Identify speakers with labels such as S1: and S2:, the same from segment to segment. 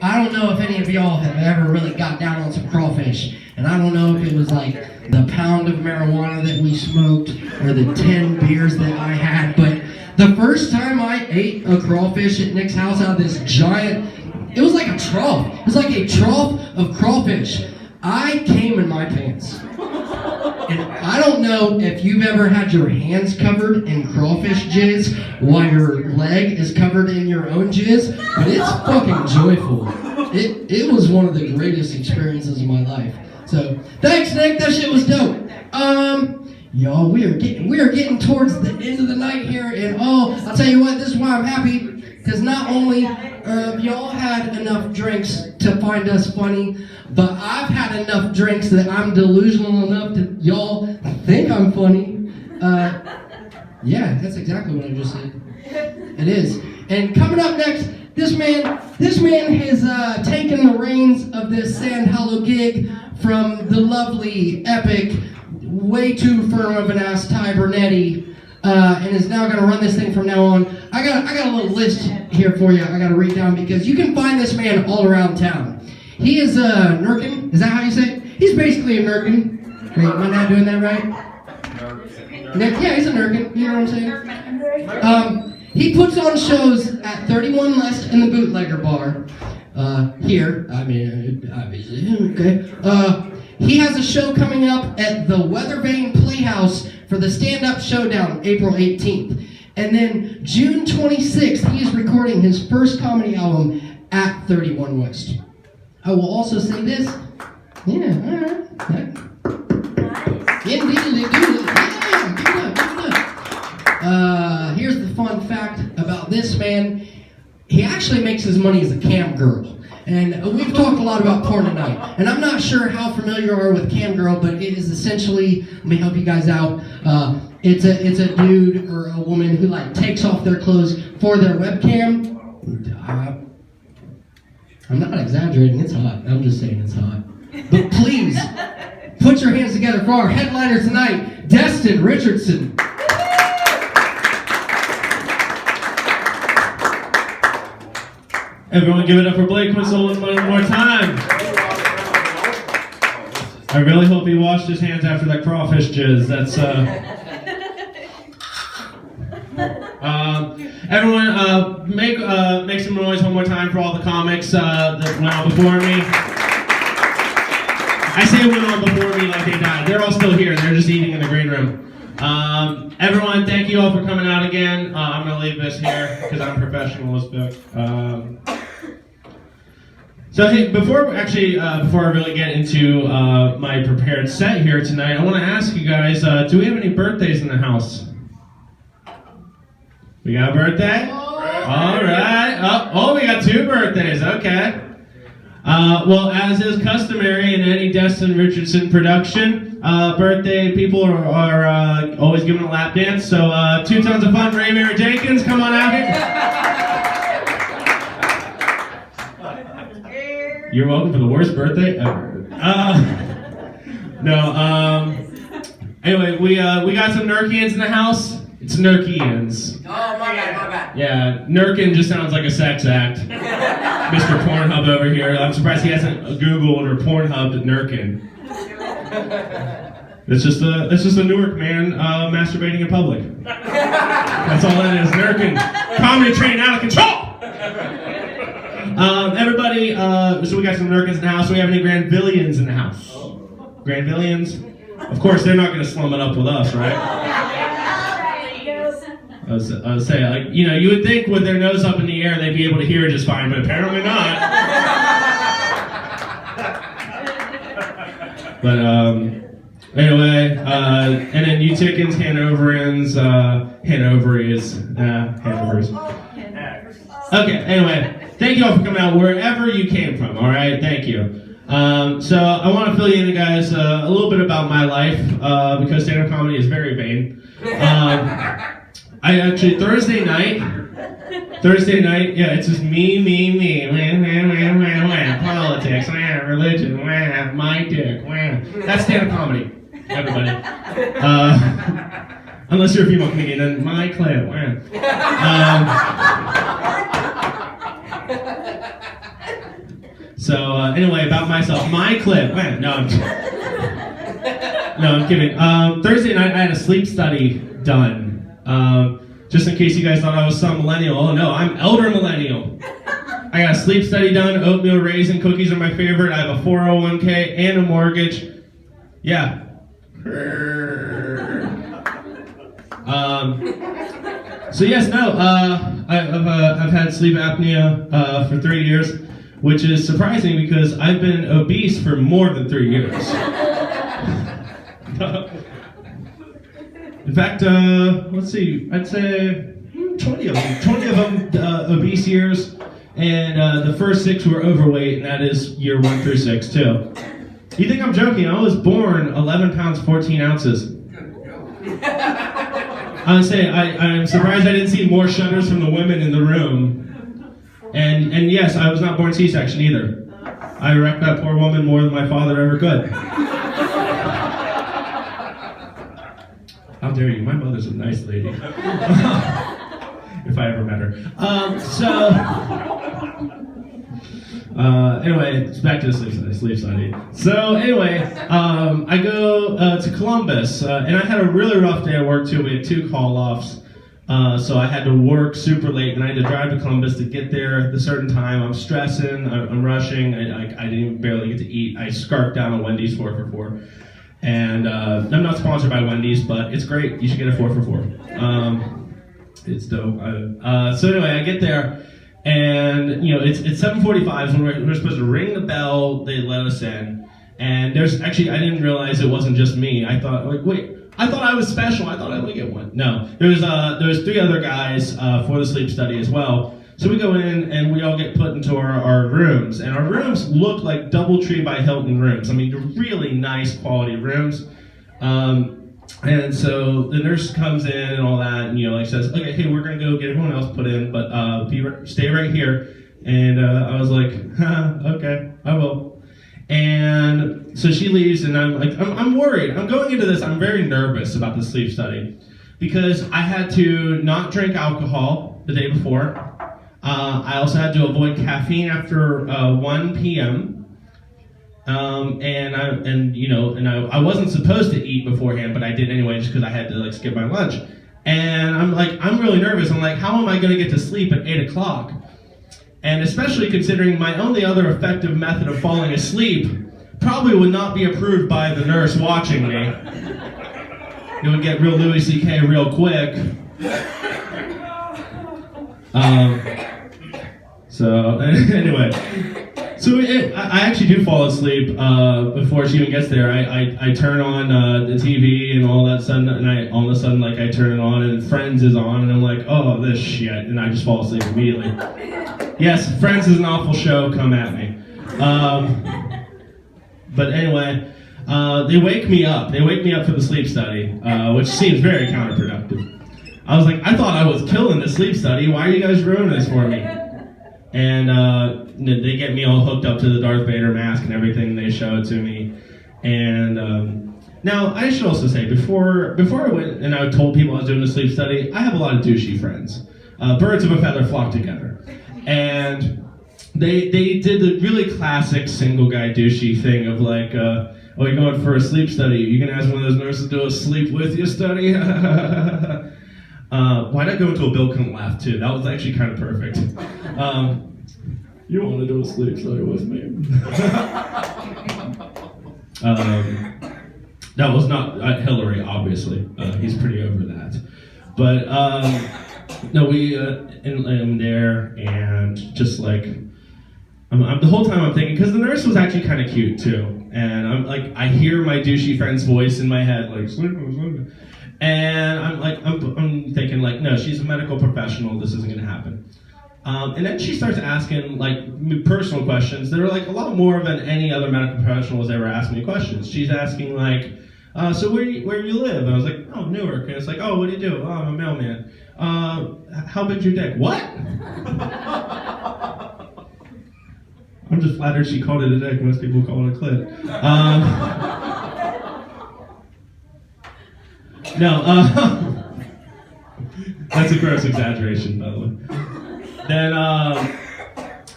S1: I don't know if any of y'all have ever really got down on some crawfish. And I don't know if it was like the pound of marijuana that we smoked or the 10 beers that I had. But the first time I ate a crawfish at Nick's house out of this giant, it was like a trough. It was like a trough of crawfish. I came in my pants. And I don't know if you've ever had your hands covered in crawfish jizz while your leg is covered in your own jizz, but it's fucking joyful. It was one of the greatest experiences of my life. So, thanks, Nick. That shit was dope. Y'all, we are getting towards the end of the night here, and I'll tell you what, this is why I'm happy, because not only y'all had enough drinks to find us funny, but I've had enough drinks that I'm delusional enough that y'all think I'm funny. Yeah, that's exactly what I just said. It is. And coming up next, this man has taken the reins of this Sand Hollow gig from the lovely, epic, way too firm of an ass Ty Bernetti, and is now going to run this thing from now on. I got a little list here for you I got to read down, because you can find this man all around town. He is a Nurkin. Is that how you say it? He's basically a Nurkin. Wait, am I not doing that right? Yeah, he's a Nurkin. You know what I'm saying? He puts on shows at 31 Lest in the Bootlegger Bar. Here. I mean, obviously. Okay. He has a show coming up at the Weathervane Playhouse for the Stand-Up Showdown, April 18th. And then June 26th, he is recording his first comedy album at 31 West. I will also say this. Yeah, all right. Nice. Indeed, yeah, give it up. Here's the fun fact about this man. He actually makes his money as a cam girl. And we've talked a lot about porn tonight. And I'm not sure how familiar you are with cam girl, but it is essentially, let me help you guys out. It's a dude or a woman who like takes off their clothes for their webcam. I'm not exaggerating, it's hot. I'm just saying it's hot. But please, put your hands together for our headliner tonight, Destin Richardson.
S2: Everyone give it up for Blake Whistle one more time. I really hope he washed his hands after that crawfish jizz. That's, everyone, make some noise one more time for all the comics that went on before me. I say went on before me like they died. They're all still here. They're just eating in the green room. Everyone, thank you all for coming out again. I'm going to leave this here because I'm professional as fuck. So hey, before I really get into my prepared set here tonight, I want to ask you guys, do we have any birthdays in the house? We got a birthday? All right. Oh, we got 2 birthdays. Okay. Well, as is customary in any Destin Richardson production, birthday people are always giving a lap dance. So 2 tons of fun. Ray Mary Jenkins, come on out here. You're welcome for the worst birthday ever. Anyway, we got some Nurkians in the house. It's Nurkians.
S3: Oh, my bad.
S2: Yeah, Nurkin just sounds like a sex act. Mr. Pornhub over here. I'm surprised he hasn't Googled or Pornhubbed Nurkin. It's just a Newark man masturbating in public. That's all that is. Nurkin. Comedy train out of control! Everybody, so we got some Nurkins in the house. Do we have any Granvillians in the house? Granvillians? Of course, they're not going to slum it up with us, right? I was saying, like, you know, you would think with their nose up in the air they'd be able to hear it just fine, but apparently not. But anyway, and then Utickins, Hanoverians, Hanovers. Okay, anyway, thank you all for coming out wherever you came from, all right? Thank you. So I want to fill you in, guys, a little bit about my life, because stand-up comedy is very vain. I actually, Thursday night, yeah, it's just me, politics, religion, my dick, that's stand-up comedy, everybody. Unless you're a female comedian, then my clan, So anyway, about myself, my clip. Man, no, I'm kidding. Thursday night, I had a sleep study done. Just in case you guys thought I was some millennial. Oh no, I'm elder millennial. I got a sleep study done. Oatmeal raisin cookies are my favorite. I have a 401k and a mortgage. Yeah. So yes, no. I've had sleep apnea for 3 years, which is surprising because I've been obese for more than 3 years. In fact, let's see, I'd say 20 of them obese years, and the first 6 were overweight, and that is year 1 through 6 too. You think I'm joking? I was born 11 pounds 14 ounces. I would say I'm surprised I didn't see more shudders from the women in the room. And yes, I was not born C-section either. I wrecked that poor woman more than my father ever could. How dare you? My mother's a nice lady. If I ever met her. Anyway, it's back to the sleep study. So anyway, I go to Columbus, and I had a really rough day at work too. We had 2 call-offs, so I had to work super late, and I had to drive to Columbus to get there at a certain time. I'm stressing, I'm rushing, I didn't even barely get to eat. I scarfed down a Wendy's 4 for $4. And I'm not sponsored by Wendy's, but it's great. You should get a 4 for $4. It's dope. So anyway, I get there, and it's 7:45 when we're supposed to ring the bell. They let us in, and there's actually I didn't realize it wasn't just me. I thought I thought I was special. I thought I would get one. No, there's 3 other guys for the sleep study as well. So we go in and we all get put into our rooms, and our rooms look like DoubleTree by Hilton rooms. I mean, they're really nice quality rooms. And so the nurse comes in and all that, and says, okay, hey, we're gonna go get everyone else put in, but stay right here. And I was like, okay, I will. And so she leaves, and I'm worried. I'm going into this. I'm very nervous about the sleep study because I had to not drink alcohol the day before. I also had to avoid caffeine after 1 p.m. And I wasn't supposed to eat beforehand, but I did anyway just because I had to skip my lunch. And I'm really nervous. I'm like, how am I going to get to sleep at 8 o'clock? And especially considering my only other effective method of falling asleep probably would not be approved by the nurse watching me. It would get real Louis C.K. real quick. So anyway, I actually do fall asleep before she even gets there. I turn on the TV and all that sudden, and all of a sudden I turn it on and Friends is on, and I'm like, oh, this shit, and I just fall asleep immediately. Yes, Friends is an awful show. Come at me. But anyway, they wake me up. They wake me up for the sleep study, which seems very counterproductive. I was like, I thought I was killing the sleep study. Why are you guys ruining this for me? And they get me all hooked up to the Darth Vader mask and everything. They show it to me. And now, I should also say, before I went and I told people I was doing a sleep study, I have a lot of douchey friends. Birds of a feather flock together. And they did the really classic single guy douchey thing of oh, you're going for a sleep study. You can ask one of those nurses to do a sleep with you study? Why'd I go into a Bill Clinton laugh too? That was actually kind of perfect. You don't want to do a sleep study with me. That was not Hillary, obviously. He's pretty over that. But no, I'm there, and just I'm the whole time I'm thinking, because the nurse was actually kind of cute too, and I hear my douchey friend's voice in my head, sleep. And I'm thinking no, she's a medical professional. This isn't gonna happen. And then she starts asking personal questions that are a lot more than any other medical professional has ever asked me questions. She's asking so where you live? And I was like, oh, Newark. And it's oh, what do you do? Oh, I'm a mailman. How big's your dick? What? I'm just flattered she called it a dick. Most people call it a clit. No, that's a gross exaggeration, by the way. Then,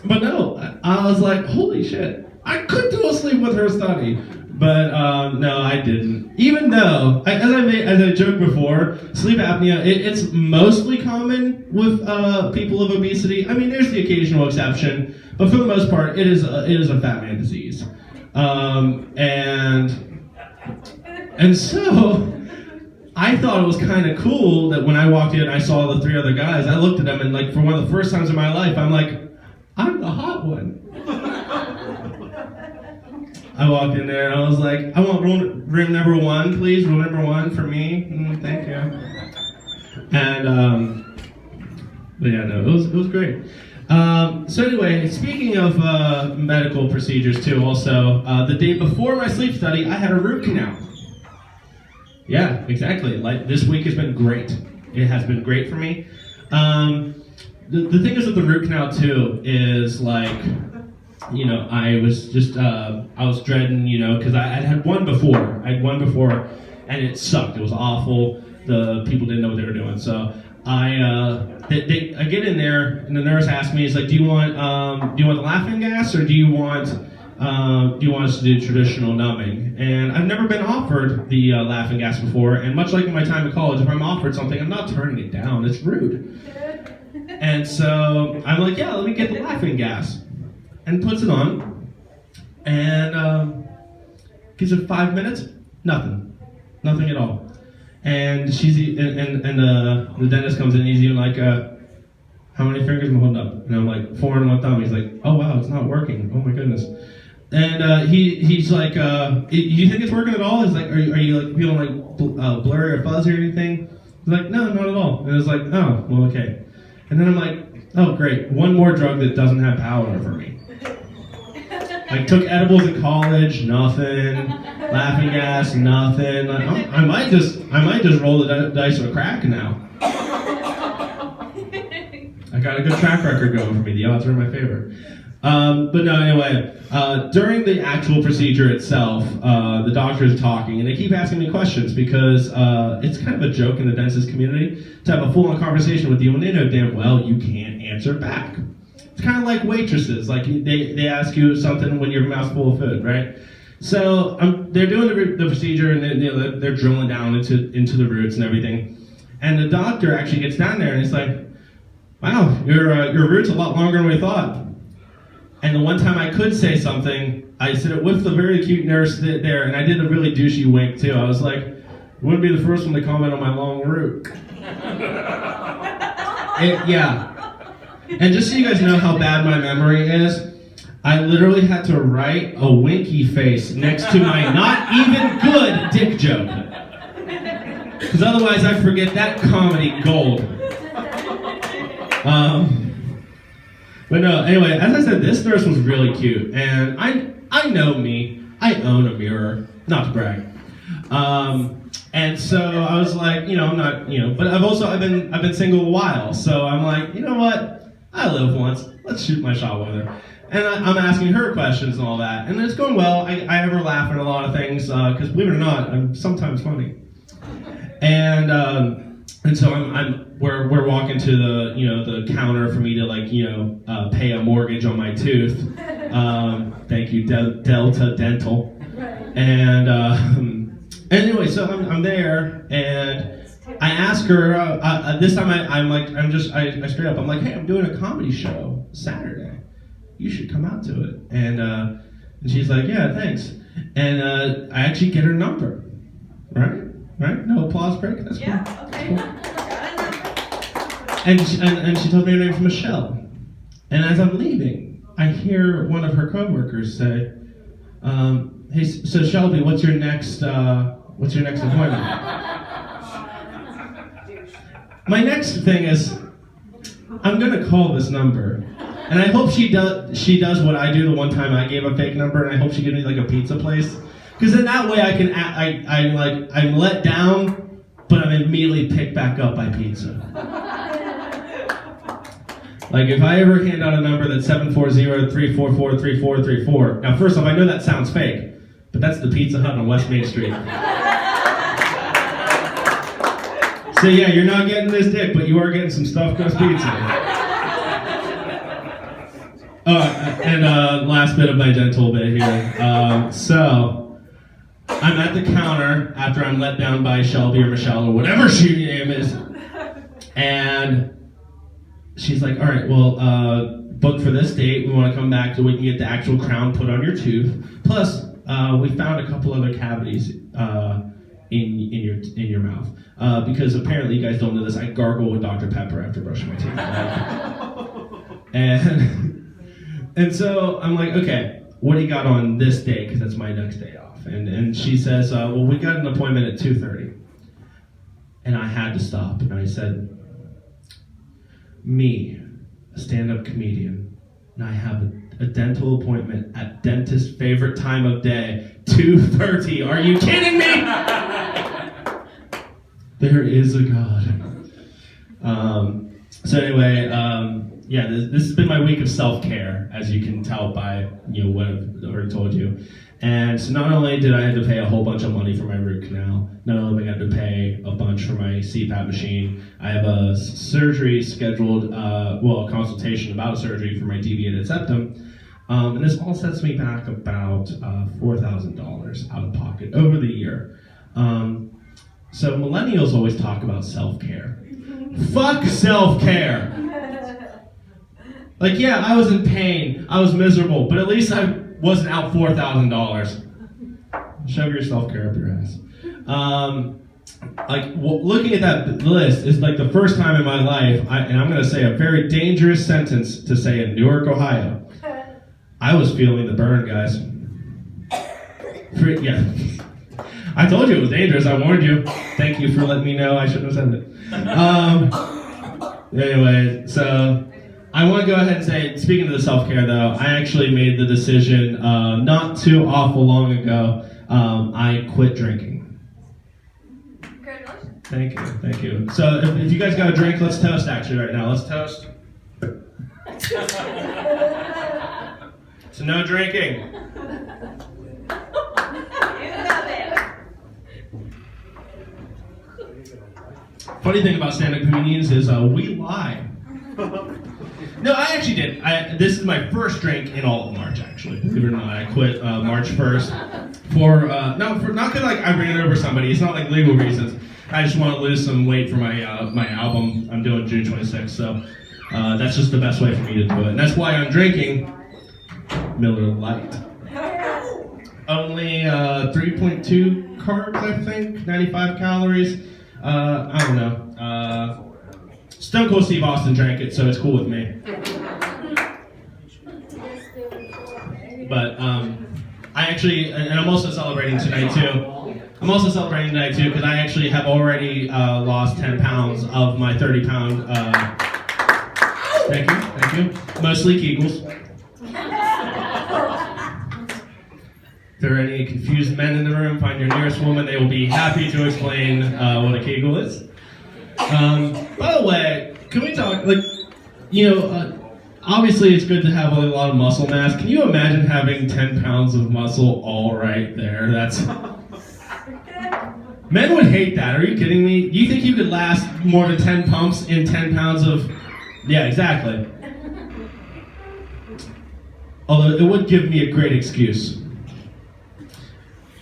S2: but no, I was like, holy shit, I could go asleep with her study. But no, I didn't. Even though, as I joked before, sleep apnea, it's mostly common with people of obesity. I mean, there's the occasional exception, but for the most part, it is a fat man disease. And so I thought it was kind of cool that when I walked in and I saw the 3 other guys, I looked at them and like for one of the first times in my life, I'm like, I'm the hot one. I walked in there and I was like, I want room number 1, please. Room number 1 for me. Thank you. And but yeah, no, it was great. So anyway, speaking of medical procedures too, also the day before my sleep study, I had a root canal. Yeah, exactly. Like this week has been great. It has been great for me. The thing is with the root canal too is like, you know, I was just I was dreading, you know, because I had one before. I had one before, and it sucked. It was awful. The people didn't know what they were doing. So I get in there, and the nurse asked me, "He's like, do you want the laughing gas, or do you want us to do traditional numbing?" And I've never been offered the laughing gas before, and much like in my time in college, if I'm offered something, I'm not turning it down. It's rude. And so I'm like, yeah, let me get the laughing gas, and puts it on, and gives it 5 minutes, nothing at all. And the dentist comes in, and he's even like, how many fingers am I holding up? And I'm like, 4 and 1 thumb. He's like, oh wow, it's not working. Oh my goodness. And he's like, you think it's working at all? He's like, are you like feeling like blurry or fuzzy or anything? He's like, no, not at all. And it's like, oh, well, okay. And then I'm like, oh great, one more drug that doesn't have power over me. Like took edibles in college, nothing. Laughing gas, nothing. Like, I might just roll the dice with crack now. I got a good track record going for me. The odds are in my favor. But no, anyway, during the actual procedure itself, the doctor is talking, and they keep asking me questions because it's kind of a joke in the dentist community to have a full-on conversation with you when they know damn well you can't answer back. It's kind of like waitresses, like they ask you something when your mouth's full of food, right? So they're doing the procedure, and they're drilling down into the roots and everything, and the doctor actually gets down there and he's like, wow, your root's a lot longer than we thought. And the one time I could say something, I said it with the very cute nurse there, and I did a really douchey wink too. I was like, you wouldn't be the first one to comment on my long root. Yeah. And just so you guys know how bad my memory is, I literally had to write a winky face next to my not even good dick joke. Because otherwise I forget that comedy gold. But no, anyway, as I said, this nurse was really cute, and I know me, I own a mirror, not to brag. And so I was like, you know, I'm not, you know, but I've been single a while, so I'm like, you know what, I live once, let's shoot my shot with her. And I'm asking her questions and all that, and it's going well. I have her laughing at a lot of things, because believe it or not, I'm sometimes funny. And so we're walking to the counter for me to pay a mortgage on my tooth. Thank you, Delta Dental. And anyway, so I'm there, and I ask her this time. I straight up. I'm like, hey, I'm doing a comedy show Saturday. You should come out to it. And she's like, yeah, thanks. And I actually get her number, right? Right? No applause break? That's cool.
S3: Yeah, okay.
S2: Cool. And she tells me her name's Michelle. And as I'm leaving, I hear one of her coworkers say, hey, so Shelby, what's your next appointment? My next thing is, I'm gonna call this number. And I hope she does what I do the one time I gave a fake number, and I hope she gives me like a pizza place. Because in that way I'm let down, but I'm immediately picked back up by pizza. Like if I ever hand out a number that's 740-344-3434. Now first off, I know that sounds fake, but that's the Pizza Hut on West Main Street. So yeah, you're not getting this dick, but you are getting some stuffed crust pizza. And last bit of my dental bit here. So, I'm at the counter after I'm let down by Shelby or Michelle or whatever her name is. And she's like, all right, well, book for this date. We want to come back so we can get the actual crown put on your tooth. Plus, we found a couple other cavities in your mouth. Because apparently you guys don't know this, I gargle with Dr. Pepper after brushing my teeth. And so I'm like, okay, what do you got on this day? Because that's my next day off. And she says, well, we got an appointment at 2:30. And I had to stop. And I said, me, a stand-up comedian, and I have a dental appointment at dentist's favorite time of day, 2:30. Are you kidding me? There is a God. So anyway, yeah, this has been my week of self-care, as you can tell by what I've already told you. And so not only did I have to pay a whole bunch of money for my root canal, not only did I have to pay a bunch for my CPAP machine, I have a surgery scheduled, a consultation about a surgery for my deviated septum. And this all sets me back about $4,000 out of pocket over the year. So millennials always talk about self-care. Fuck self-care! Like, yeah, I was in pain, I was miserable, but at least I wasn't out $4,000. Shove your self-care up your ass. Looking at that list is like the first time in my life, and I'm going to say a very dangerous sentence to say in Newark, Ohio. I was feeling the burn, guys. Yeah. I told you it was dangerous. I warned you. Thank you for letting me know I shouldn't have said it. Anyway, so I want to go ahead and say, speaking of the self-care though, I actually made the decision not too awful long ago. I quit drinking.
S3: Congratulations.
S2: Thank you. So if you guys got a drink, let's toast actually right now. Let's toast. So no drinking. Funny thing about stand-up comedians is we lie. No, I actually did. This is my first drink in all of March, actually. Believe it or not, I quit March 1st not because I ran over somebody. It's not like legal reasons. I just want to lose some weight for my album I'm doing June 26th. So that's just the best way for me to do it, and that's why I'm drinking Miller Lite. Only 3.2 carbs, I think, 95 calories. I don't know. Stone Cold Steve Austin drank it, so it's cool with me. But I actually, and I'm also celebrating tonight too. Because I actually have already lost 10 pounds of my 30-pound. Thank you. Mostly Kegels. If there are any confused men in the room, find your nearest woman. They will be happy to explain what a Kegel is. By the way, can we talk, obviously it's good to have a lot of muscle mass. Can you imagine having 10 pounds of muscle all right there? Men would hate that. Are you kidding me? Do you think you could last more than 10 pumps in 10 pounds of... Yeah, exactly. Although it would give me a great excuse.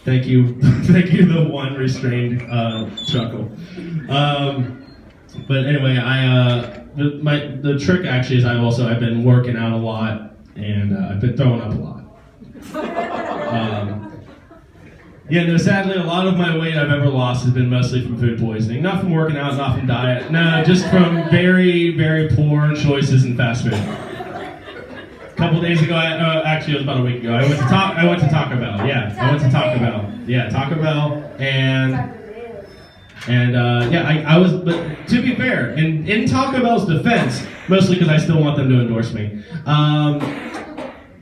S2: Thank you, the one restrained chuckle. But anyway, the trick actually is I've been working out a lot, and I've been throwing up a lot. Sadly, a lot of my weight I've ever lost has been mostly from food poisoning. Not from working out, not from diet. No, just from very, very poor choices in fast food. A couple days ago, actually it was about a week ago, I went to Taco Bell. Yeah, I went to Taco Bell. Yeah, Taco Bell, I was, but to be fair, in Taco Bell's defense, mostly because I still want them to endorse me,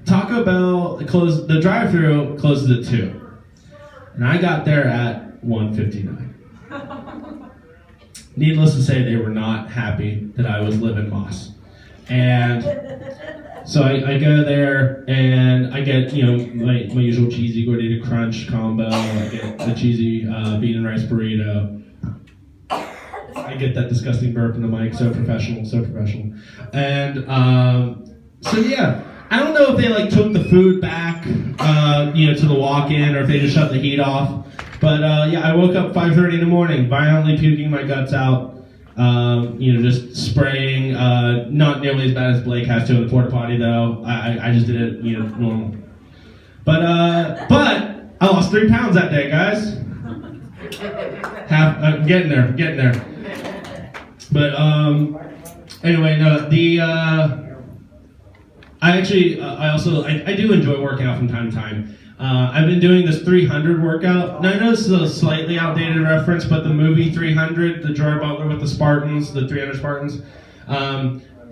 S2: Taco Bell the drive-thru closes at 2. And I got there at 1:59. Needless to say, they were not happy that I was living Moss. And so I go there and I get, my usual cheesy gordita crunch combo. I get the cheesy bean and rice burrito. I get that disgusting burp in the mic. So professional. And so yeah, I don't know if they like took the food back, to the walk-in, or if they just shut the heat off. But yeah, I woke up 5:30 in the morning, violently puking my guts out. Just spraying. Not nearly as bad as Blake has to in the porta potty though. I just did it, normal. But I lost 3 pounds that day, guys. Getting there. But anyway, no, I do enjoy working out from time to time. I've been doing this 300 workout. Now I know this is a slightly outdated reference, but the movie 300, the Gerard Butler with the Spartans, the 300 Spartans.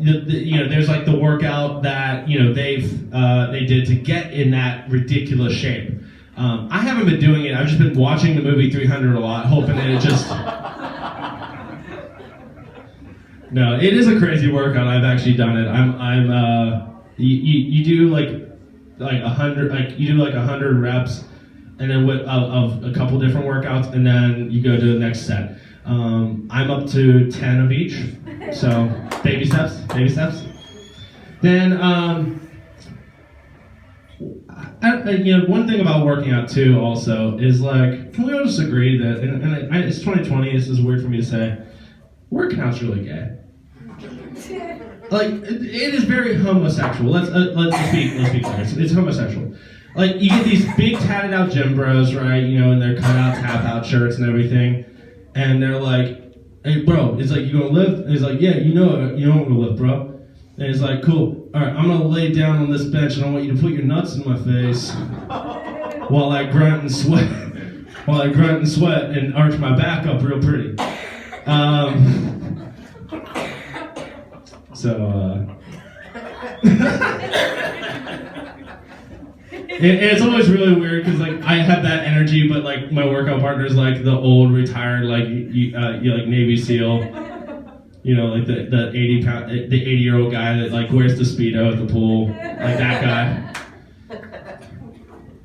S2: There's like the workout that they did to get in that ridiculous shape. I haven't been doing it. I've just been watching the movie 300 a lot, hoping that it just. No, it is a crazy workout. I've actually done it. You do like 100, like you do like 100 reps, and then of a couple different workouts, and then you go to the next set. I'm up to 10 of each, so baby steps. Then one thing about working out too also is like, can we all just agree that, and it's 2020, this is weird for me to say, working out's really gay. Like, it is very homosexual. Let's be clear. It's homosexual. Like, you get these big tatted out gym bros, right? In their cutout, tap out shirts and everything, and they're like, "Hey, bro," it's like, "You gonna lift?" And he's like, "Yeah, you know I'm gonna lift, bro." And he's like, "Cool. All right, I'm gonna lay down on this bench, and I want you to put your nuts in my face while I grunt and sweat, and arch my back up real pretty." It's always really weird because like I have that energy, but like my workout partner's like the old retired like like Navy SEAL, like the 80-year-old guy that like wears the Speedo at the pool, like that guy.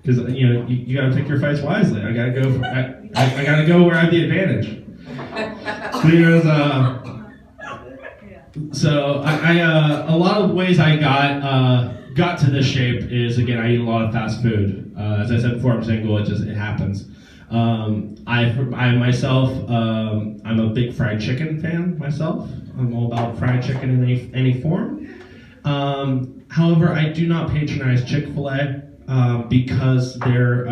S2: Because you gotta pick your fights wisely. I gotta go where I have the advantage. So a lot of ways I got to this shape is, again, I eat a lot of fast food. As I said before, I'm single. It happens. I myself, I'm a big fried chicken fan myself. I'm all about fried chicken in any form. However, I do not patronize Chick-fil-A because they're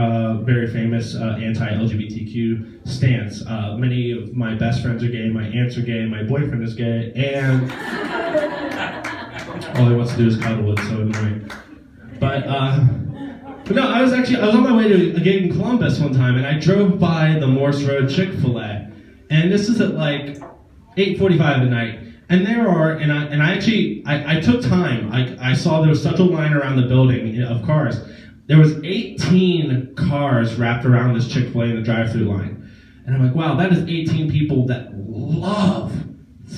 S2: very famous anti-LGBTQ stance. Many of my best friends are gay, my aunts are gay, my boyfriend is gay, and all he wants to do is cuddle. It's so annoying. But no, I was on my way to a gig in Columbus one time, and I drove by the Morse Road Chick-fil-A, and this is at like 8:45 at night. And there are, and I took time. I saw there was such a line around the building of cars. There was 18 cars wrapped around this Chick-fil-A in the drive-through line. And I'm like, wow, that is 18 people that love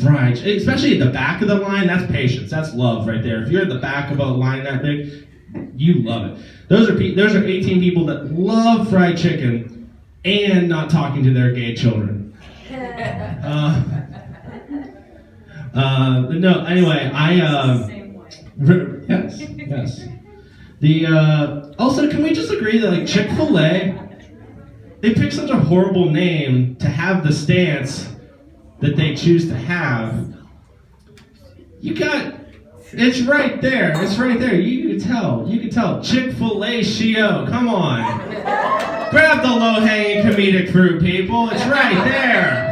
S2: fried chicken. Especially at the back of the line, that's patience. That's love right there. If you're at the back of a line that big, you love it. Those are 18 people that love fried chicken and not talking to their gay children. No, anyway, yes. Also, can we just agree that like Chick-fil-A, they pick such a horrible name to have the stance that they choose to have. It's right there. You can tell. Chick-fil-A Shio, come on. Grab the low-hanging comedic fruit, people. It's right there.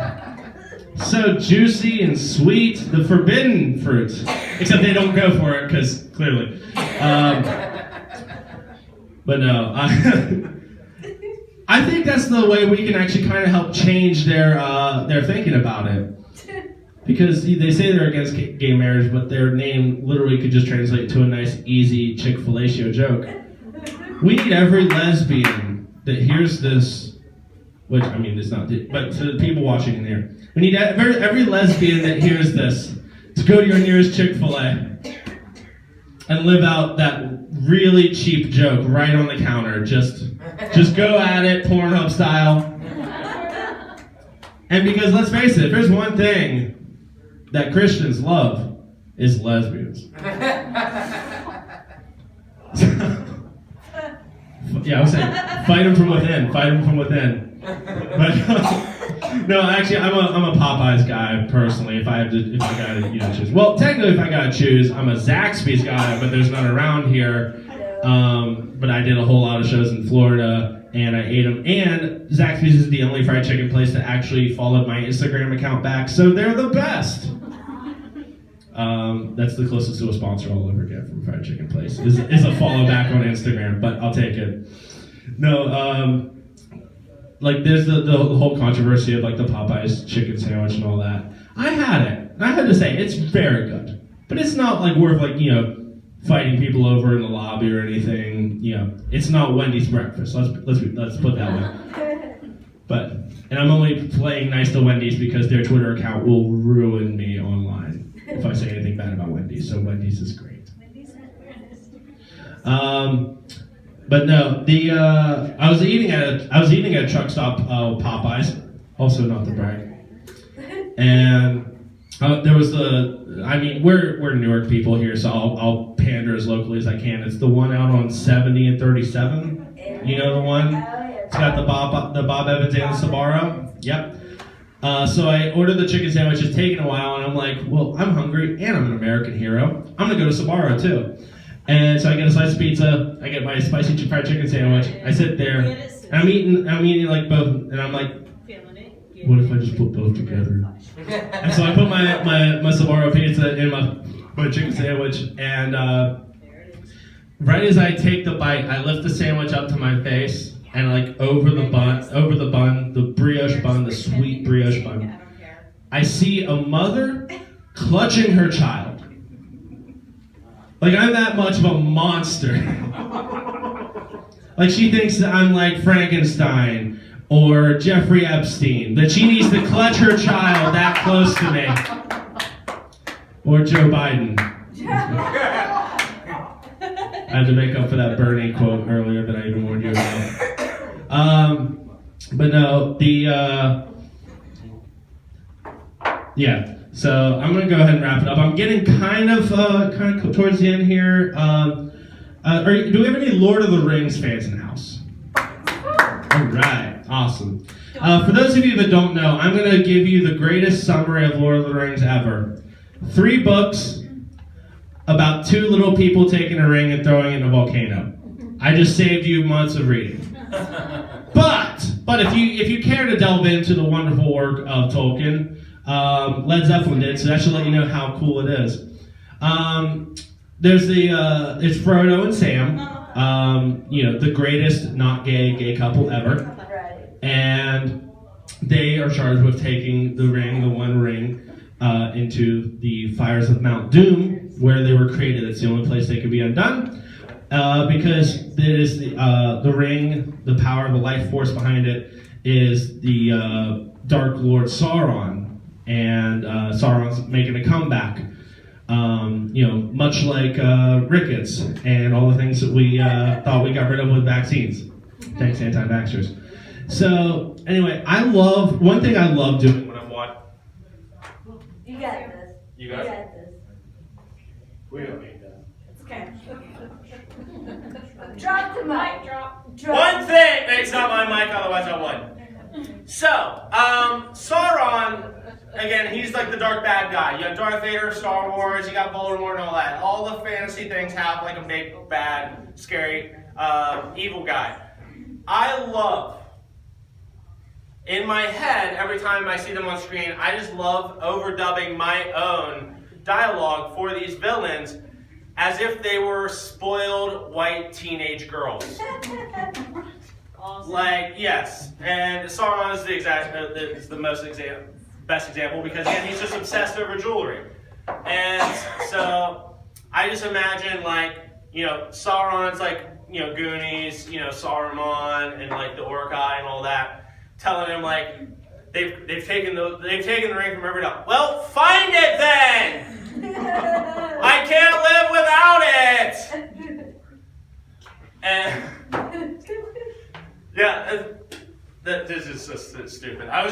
S2: So juicy and sweet, the forbidden fruit. Except they don't go for it, because clearly. But no, I think that's the way we can actually kind of help change their thinking about it. Because they say they're against gay marriage, but their name literally could just translate to a nice, easy Chick-fil-A joke. We need every lesbian that hears this, which, I mean, it's not, but to the people watching in here, we need every lesbian that hears this to go to your nearest Chick-fil-A and live out that really cheap joke right on the counter. Just go at it, Pornhub style. And because, let's face it, if there's one thing that Christians love, is lesbians. Yeah, I was saying, fight them from within. Fight them from within. But no, actually, I'm a Popeyes guy personally. If I gotta choose. Well, technically, if I gotta choose, I'm a Zaxby's guy, but there's none around here. But I did a whole lot of shows in Florida, and I ate them. And Zaxby's is the only fried chicken place that actually followed my Instagram account back, so they're the best. That's the closest to a sponsor I'll ever get from a fried chicken place is a follow back on Instagram, but I'll take it. No, like there's the whole controversy of like the Popeyes chicken sandwich and all that. I had it, and I had to say it's very good, but it's not like worth like fighting people over in the lobby or anything. It's not Wendy's breakfast. Let's put that way. But and I'm only playing nice to Wendy's because their Twitter account will ruin me online if I say anything bad about Wendy's. So Wendy's is great. But no, I was eating at a truck stop, Popeyes, also not to brag, and there was we're Newark people here, so I'll pander as locally as I can. It's the one out on 70 and 37. You know the one? It's got the Bob Evans and the Sbarro. Yep. So I ordered the chicken sandwich. It's taken a while, and I'm like, well, I'm hungry, and I'm an American hero. I'm gonna go to Sbarro too. And so I get a slice of pizza. I get my spicy fried chicken sandwich. I sit there, and I'm eating like both, and I'm like, what if I just put both together? And so I put my Sbarro pizza in my chicken sandwich, and right as I take the bite, I lift the sandwich up to my face, and like over the bun, the brioche bun, the sweet brioche bun, I see a mother clutching her child. Like I'm that much of a monster. Like she thinks that I'm like Frankenstein or Jeffrey Epstein, that she needs to clutch her child that close to me. Or Joe Biden. I had to make up for that Bernie quote earlier that I even warned you about. But no, yeah. So I'm gonna go ahead and wrap it up. I'm getting kind of towards the end here. Do we have any Lord of the Rings fans in the house? All right, awesome. For those of you that don't know, I'm gonna give you the greatest summary of Lord of the Rings ever. 3 books about 2 little people taking a ring and throwing it in a volcano. I just saved you months of reading. But if you care to delve into the wonderful work of Tolkien, Led Zeppelin did, so that should let you know how cool it is. There's it's Frodo and Sam, the greatest not gay couple ever, and they are charged with taking the one ring, into the fires of Mount Doom, where they were created. It's the only place they could be undone, because it is the ring, the power of the life force behind it, is the Dark Lord Sauron. And Sauron's making a comeback, much like rickets and all the things that we thought we got rid of with vaccines. Thanks, anti-vaxxers. So anyway, one thing I love doing when I'm watching.
S3: You got this.
S2: You got
S3: this.
S2: We don't need that.
S3: It's okay. Drop the mic. Drop.
S4: One thing. It's not my mic, otherwise I won. So, Sauron. Again, he's like the dark bad guy. You have Darth Vader, Star Wars, you got Voldemort and all that. All the fantasy things have like a big, bad, scary, evil guy. I love, in my head, every time I see them on screen, I just love overdubbing my own dialogue for these villains as if they were spoiled white teenage girls. Awesome. Like, yes. And Sauron is the best example, because again, he's just obsessed over jewelry. And so I just imagine Sauron's like, Goonies, Saruman and like the Uruk-hai and all that, telling him like they've taken the ring from Riverdale. Well, find it then! I can't live without it! And yeah, this is just stupid. I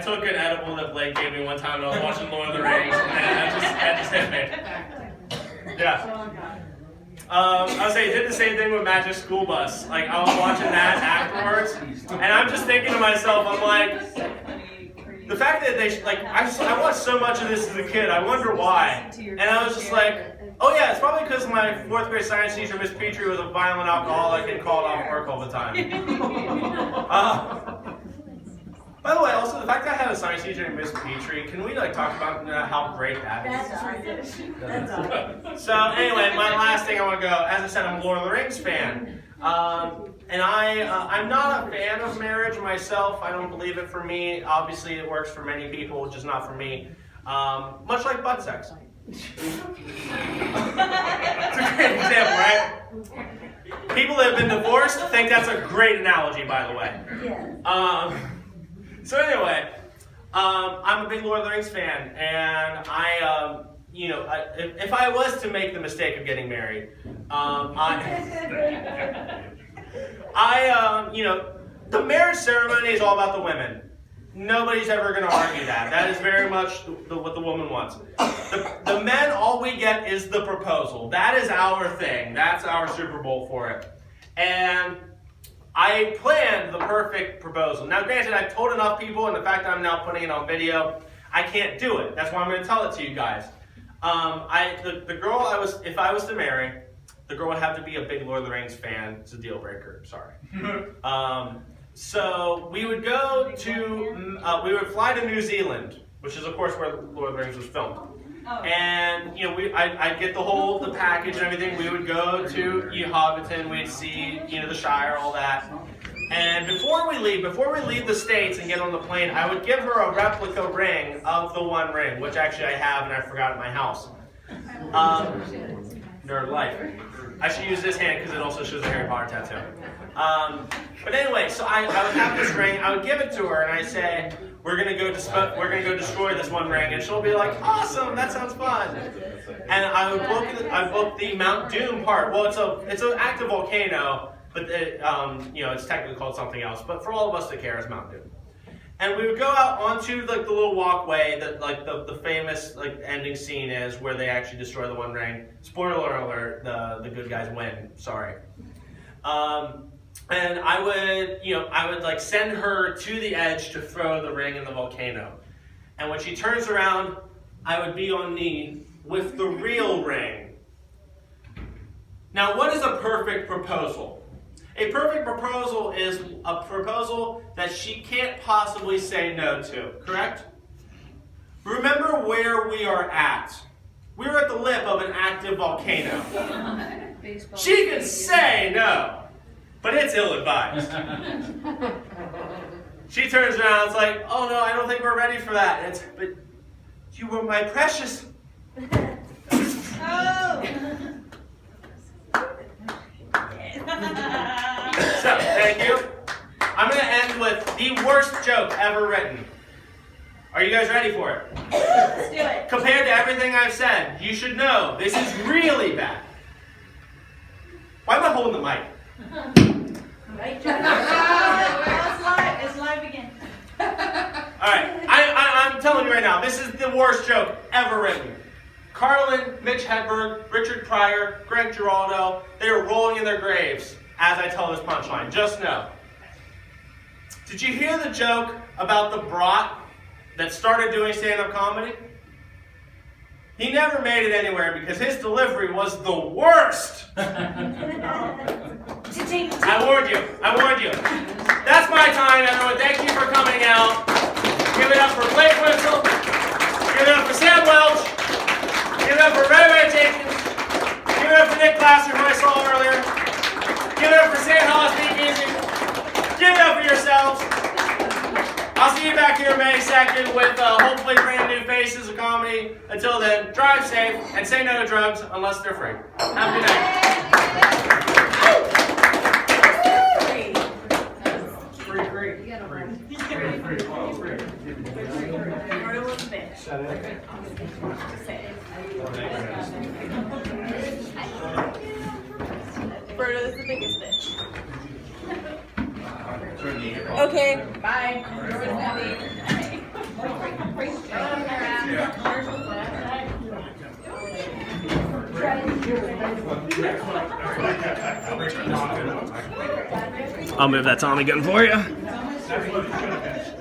S4: took an edible that Blake gave me one time when I was watching Lord of the Rings, and that just hit me. Yeah. I was saying, did the same thing with Magic School Bus. Like, I was watching that afterwards, and I'm just thinking to myself, I'm like, the fact that they, like, I watched so much of this as a kid, I wonder why. And I was just like, oh yeah, it's probably because my 4th grade science teacher, Miss Petrie, was a violent alcoholic and called off work all the time. By the way, also, the fact that I had a science teacher named Miss Petrie, can we, like, talk about how great that is?
S3: That's all.
S4: So anyway, my last thing I want to go, as I said, I'm a Lord of the Rings fan. And I'm not a fan of marriage myself. I don't believe it for me. Obviously, it works for many people, just not for me. Much like butt sex. It's a great example, right? People that have been divorced think that's a great analogy, by the way.
S3: Yeah.
S4: So anyway, I'm a big Lord of the Rings fan, and if I was to make the mistake of getting married, the marriage ceremony is all about the women. Nobody's ever going to argue that. That is very much what the woman wants. The men, all we get is the proposal. That is our thing. That's our Super Bowl for it. And I planned the perfect proposal. Now, granted, I've told enough people, and the fact that I'm now putting it on video, I can't do it. That's why I'm going to tell it to you guys. The girl if I was to marry, the girl would have to be a big Lord of the Rings fan. It's a deal breaker. Sorry. So we would go to, we would fly to New Zealand, which is of course where Lord of the Rings was filmed. And I'd get the package and everything. We would go to Hobbiton. We'd see the Shire, all that. And before we leave the States and get on the plane, I would give her a replica ring of the One Ring, which actually I have and I forgot at my house. Nerd life. I should use this hand because it also shows a Harry Potter tattoo. But anyway, so I would have this ring. I would give it to her, and I say, "We're gonna go destroy this One Ring," and she'll be like, "Awesome, that sounds fun." And I would book the Mount Doom part. Well, it's an active volcano, but it's technically called something else. But for all of us that care, it's Mount Doom. And we would go out onto the little walkway that the famous ending scene is, where they actually destroy the One Ring. Spoiler alert: the good guys win. Sorry. And I would send her to the edge to throw the ring in the volcano. And when she turns around, I would be on knee with the real ring. Now, what is a perfect proposal? A perfect proposal is a proposal that she can't possibly say no to, correct? Remember where we are at. We're at the lip of an active volcano. She can say no, but it's ill-advised. She turns around, it's like, "Oh no, I don't think we're ready for that." But you were my precious.
S3: Oh.
S4: So, thank you. I'm going to end with the worst joke ever written. Are you guys ready for it?
S3: Let's do it.
S4: Compared to everything I've said, you should know this is really bad. Why am I holding the mic?
S3: Right, John? It's live again.
S4: Alright, I'm telling you right now, this is the worst joke ever written. Carlin, Mitch Hedberg, Richard Pryor, Greg Giraldo, they are rolling in their graves as I tell this punchline. Just know. Did you hear the joke about the brat that started doing stand-up comedy? He never made it anywhere because his delivery was the worst. I warned you. That's my time, everyone. Thank you for coming out. Give it up for Blake Whistle. Give it up for Sam Welch. Give it up for Ray Jenkins. Give it up for Nick Glasser, who I saw earlier. Give it up for Sam Hall, Speakeasy. Give it up for yourselves. I'll see you back here May 2nd with hopefully brand new faces of comedy. Until then, drive safe and say no to drugs unless they're free. Have a good night.
S3: Frodo's the biggest bitch. Okay, bye. Try
S4: I'll move that Tommy gun for you.